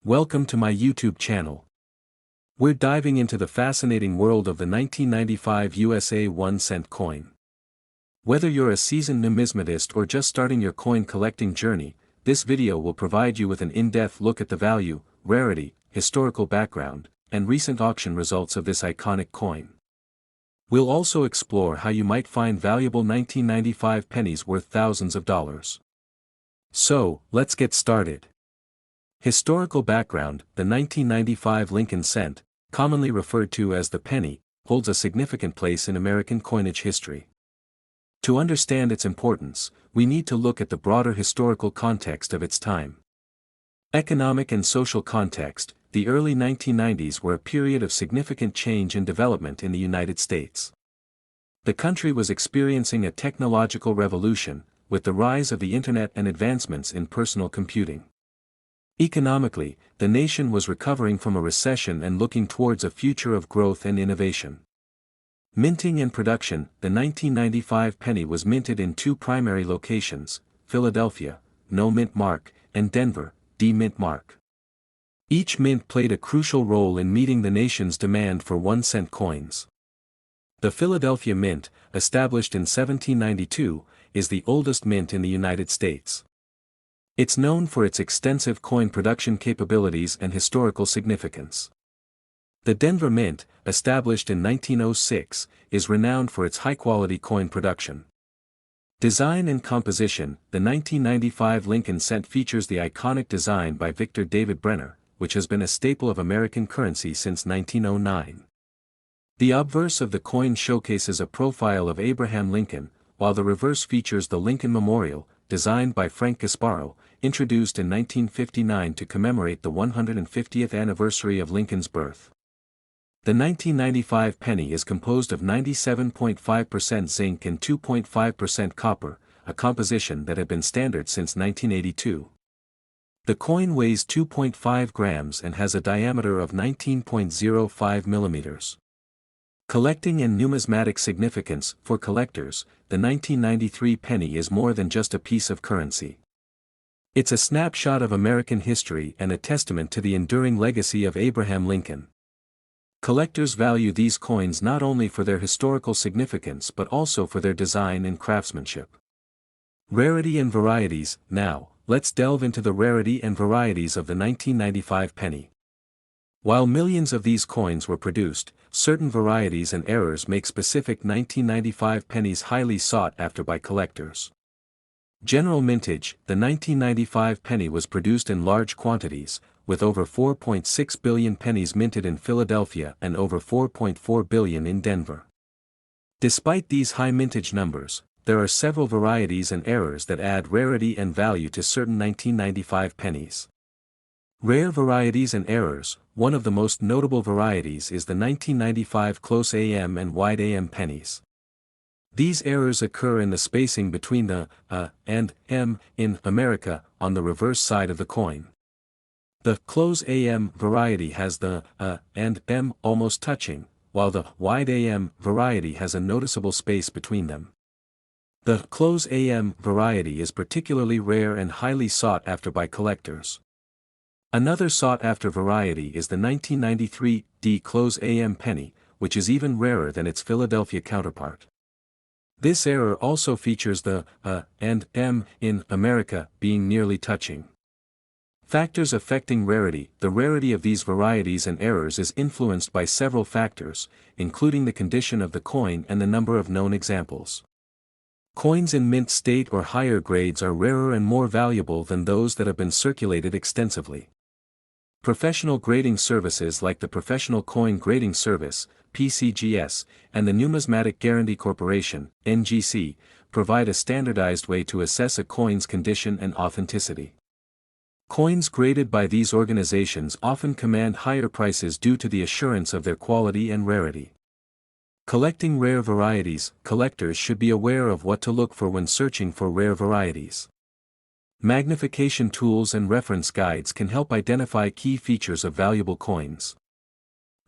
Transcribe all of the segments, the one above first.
Welcome to my YouTube channel. We're diving into the fascinating world of the 1995 USA 1-cent coin. Whether you're a seasoned numismatist or just starting your coin collecting journey, this video will provide you with an in-depth look at the value, rarity, historical background, and recent auction results of this iconic coin. We'll also explore how you might find valuable 1995 pennies worth thousands of dollars. So, let's get started. Historical background: the 1995 Lincoln cent, commonly referred to as the penny, holds a significant place in American coinage history. To understand its importance, we need to look at the broader historical context of its time. Economic and social context: the early 1990s were a period of significant change and development in the United States. The country was experiencing a technological revolution, with the rise of the Internet and advancements in personal computing. Economically, the nation was recovering from a recession and looking towards a future of growth and innovation. Minting and production: the 1995 penny was minted in two primary locations: Philadelphia, no mint mark, and Denver, D-mint mark. Each mint played a crucial role in meeting the nation's demand for 1-cent coins. The Philadelphia Mint, established in 1792, is the oldest mint in the United States. It's known for its extensive coin production capabilities and historical significance. The Denver Mint, established in 1906, is renowned for its high-quality coin production. Design and composition: the 1995 Lincoln cent features the iconic design by Victor David Brenner, which has been a staple of American currency since 1909. The obverse of the coin showcases a profile of Abraham Lincoln, while the reverse features the Lincoln Memorial, designed by Frank Gasparro, introduced in 1959 to commemorate the 150th anniversary of Lincoln's birth. The 1995 penny is composed of 97.5% zinc and 2.5% copper, a composition that had been standard since 1982. The coin weighs 2.5 grams and has a diameter of 19.05 millimeters. Collecting and numismatic significance: for collectors, the 1993 penny is more than just a piece of currency. It's a snapshot of American history and a testament to the enduring legacy of Abraham Lincoln. Collectors value these coins not only for their historical significance but also for their design and craftsmanship. Rarity and varieties: now, let's delve into the rarity and varieties of the 1995 penny. While millions of these coins were produced, certain varieties and errors make specific 1995 pennies highly sought after by collectors. General mintage: the 1995 penny was produced in large quantities, with over 4.6 billion pennies minted in Philadelphia and over 4.4 billion in Denver. Despite these high mintage numbers, there are several varieties and errors that add rarity and value to certain 1995 pennies. Rare varieties and errors: one of the most notable varieties is the 1995 close AM and wide AM pennies. These errors occur in the spacing between the and M in America on the reverse side of the coin. The close AM variety has the and M almost touching, while the wide AM variety has a noticeable space between them. The close AM variety is particularly rare and highly sought after by collectors. Another sought-after variety is the 1993 D close AM penny, which is even rarer than its Philadelphia counterpart. This error also features the and M in America being nearly touching. Factors affecting rarity: the rarity of these varieties and errors is influenced by several factors, including the condition of the coin and the number of known examples. Coins in mint state or higher grades are rarer and more valuable than those that have been circulated extensively. Professional grading services like the Professional Coin Grading Service, PCGS, and the Numismatic Guarantee Corporation, NGC, provide a standardized way to assess a coin's condition and authenticity. Coins graded by these organizations often command higher prices due to the assurance of their quality and rarity. Collecting rare varieties: collectors should be aware of what to look for when searching for rare varieties. Magnification tools and reference guides can help identify key features of valuable coins.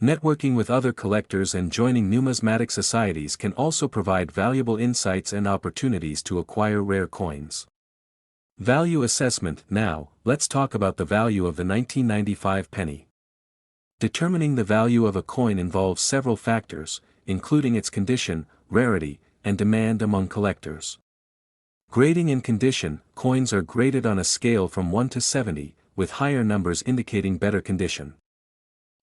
Networking with other collectors and joining numismatic societies can also provide valuable insights and opportunities to acquire rare coins. Value assessment. Now, let's talk about the value of the 1995 penny. Determining the value of a coin involves several factors, including its condition, rarity, and demand among collectors. Grading and condition. Coins are graded on a scale from 1 to 70, with higher numbers indicating better condition.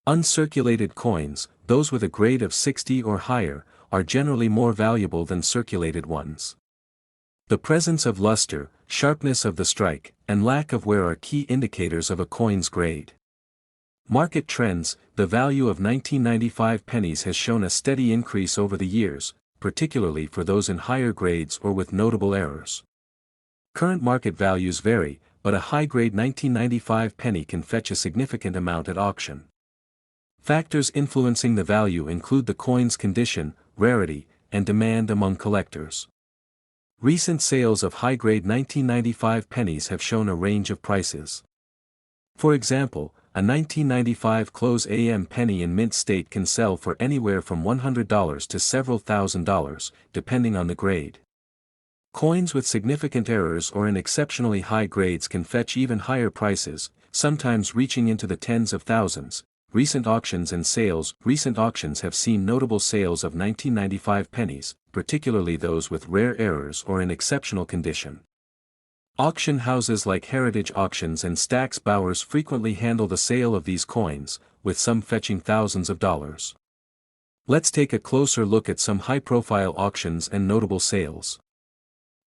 Uncirculated coins, those with a grade of 60 or higher, are generally more valuable than circulated ones. The presence of luster, sharpness of the strike, and lack of wear are key indicators of a coin's grade. Market trends. The value of 1995 pennies has shown a steady increase over the years, particularly for those in higher grades or with notable errors. Current market values vary, but a high-grade 1995 penny can fetch a significant amount at auction. Factors influencing the value include the coin's condition, rarity, and demand among collectors. Recent sales of high-grade 1995 pennies have shown a range of prices. For example, a 1995 close AM penny in mint state can sell for anywhere from $100 to several $1,000s, depending on the grade. Coins with significant errors or in exceptionally high grades can fetch even higher prices, sometimes reaching into the tens of thousands. Recent auctions and sales. Recent auctions have seen notable sales of 1995 pennies, particularly those with rare errors or in exceptional condition. Auction houses like Heritage Auctions and Stack's Bowers frequently handle the sale of these coins, with some fetching thousands of dollars. Let's take a closer look at some high-profile auctions and notable sales.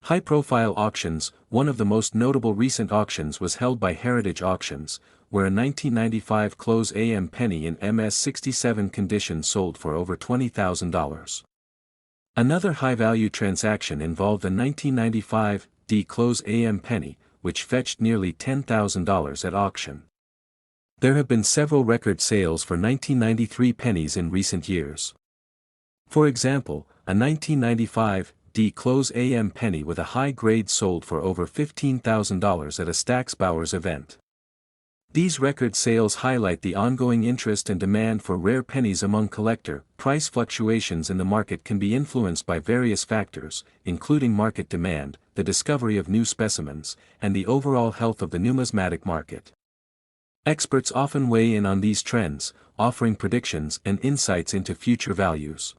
High-profile auctions. One of the most notable recent auctions was held by Heritage Auctions, where a 1995 close AM penny in MS67 condition sold for over $20,000. Another high-value transaction involved a 1995 D close AM penny, which fetched nearly $10,000 at auction. There have been several record sales for 1993 pennies in recent years. For example, a 1995 D close AM penny with a high grade sold for over $15,000 at a Stack's Bowers event. These record sales highlight the ongoing interest and demand for rare pennies among collectors. Price fluctuations in the market can be influenced by various factors, including market demand, the discovery of new specimens, and the overall health of the numismatic market. Experts often weigh in on these trends, offering predictions and insights into future values.